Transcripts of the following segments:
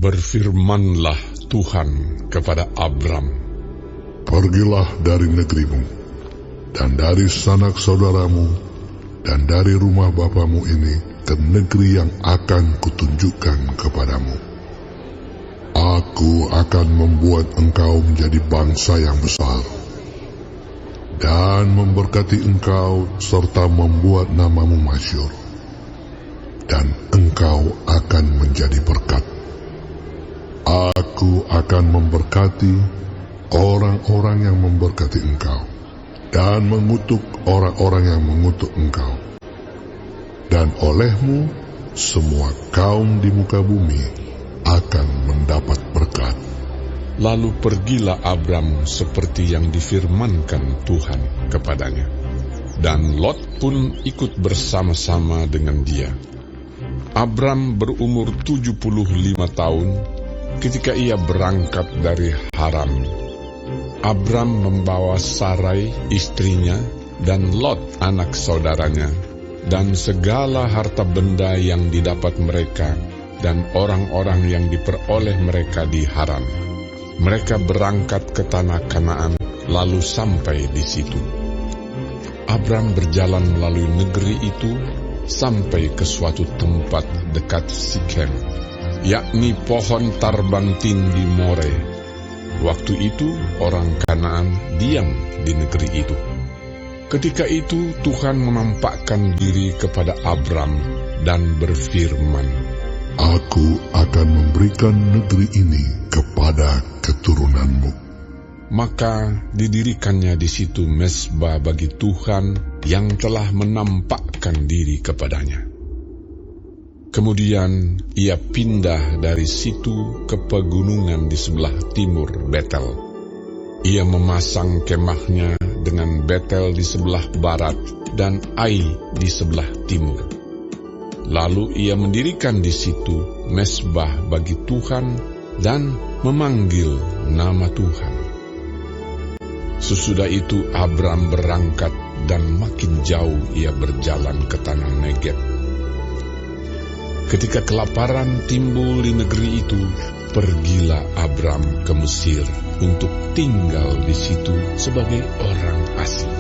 Berfirmanlah Tuhan kepada Abram, "Pergilah dari negerimu, dan dari sanak saudaramu, dan dari rumah bapamu ini ke negeri yang akan kutunjukkan kepadamu. Aku akan membuat engkau menjadi bangsa yang besar, dan memberkati engkau serta membuat namamu masyhur, dan engkau akan menjadi berkat. Aku akan memberkati orang-orang yang memberkati engkau, dan mengutuk orang-orang yang mengutuk engkau. Dan olehmu semua kaum di muka bumi akan mendapat berkat." Lalu pergilah Abram seperti yang difirmankan Tuhan kepadanya. Dan Lot pun ikut bersama-sama dengan dia. Abram berumur 75 tahun ketika ia berangkat dari Haran. Abram membawa Sarai istrinya dan Lot anak saudaranya, dan segala harta benda yang didapat mereka dan orang-orang yang diperoleh mereka di Haran. Mereka berangkat ke tanah Kanaan, lalu sampai di situ. Abram berjalan melalui negeri itu sampai ke suatu tempat dekat Sikem, yakni pohon tarbantin di More. Waktu itu orang Kanaan diam di negeri itu. Ketika itu Tuhan menampakkan diri kepada Abram dan berfirman, "Aku akan memberikan negeri ini kepada keturunanmu." Maka didirikannya di situ mezbah bagi Tuhan yang telah menampakkan diri kepadanya. Kemudian ia pindah dari situ ke pegunungan di sebelah timur Betel. Ia memasang kemahnya dengan Betel di sebelah barat dan Ai di sebelah timur. Lalu ia mendirikan di situ mezbah bagi Tuhan dan memanggil nama Tuhan. Sesudah itu Abram berangkat dan makin jauh ia berjalan ke tanah Negeb. Ketika kelaparan timbul di negeri itu, pergilah Abram ke Mesir untuk tinggal di situ sebagai orang asing,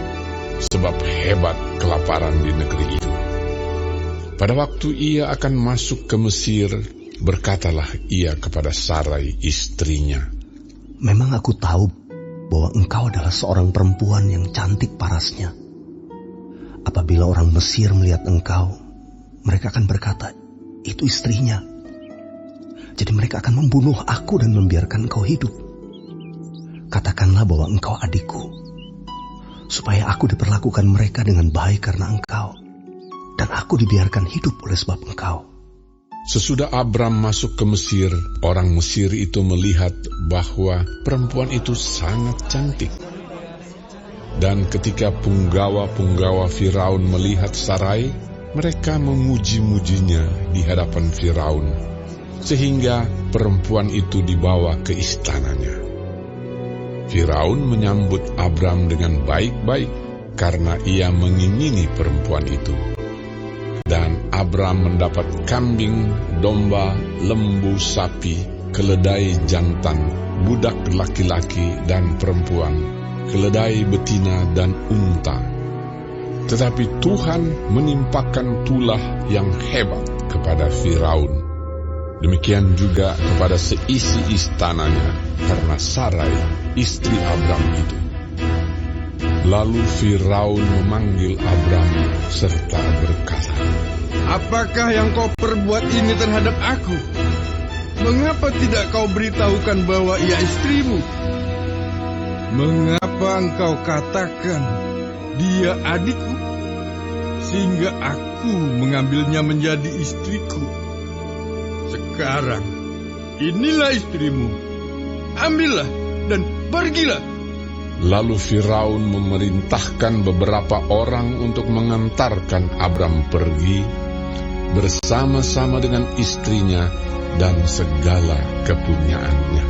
sebab hebat kelaparan di negeri itu. Pada waktu ia akan masuk ke Mesir, berkatalah ia kepada Sarai istrinya, "Memang aku tahu bahwa engkau adalah seorang perempuan yang cantik parasnya. Apabila orang Mesir melihat engkau, mereka akan berkata, 'Itu istrinya.' Jadi mereka akan membunuh aku dan membiarkan engkau hidup. Katakanlah bahwa engkau adikku, supaya aku diperlakukan mereka dengan baik karena engkau, dan aku dibiarkan hidup oleh sebab engkau." Sesudah Abram masuk ke Mesir, orang Mesir itu melihat bahwa perempuan itu sangat cantik. Dan ketika punggawa-punggawa Firaun melihat Sarai, mereka memuji-mujinya di hadapan Firaun, sehingga perempuan itu dibawa ke istananya. Firaun menyambut Abram dengan baik-baik karena ia mengingini perempuan itu. Dan Abram mendapat kambing, domba, lembu, sapi, keledai jantan, budak laki-laki dan perempuan, keledai betina dan unta. Tetapi Tuhan menimpakan tulah yang hebat kepada Firaun. Demikian juga kepada seisi istananya karena Sarai, istri Abram itu. Lalu Firaun memanggil Abram serta berkata, "Apakah yang kau perbuat ini terhadap aku? Mengapa tidak kau beritahukan bahwa ia istrimu? Mengapa engkau katakan dia adikku, sehingga aku mengambilnya menjadi istriku? Sekarang inilah istrimu, ambillah dan pergilah." Lalu Firaun memerintahkan beberapa orang untuk mengantarkan Abram pergi bersama-sama dengan istrinya dan segala kepunyaannya.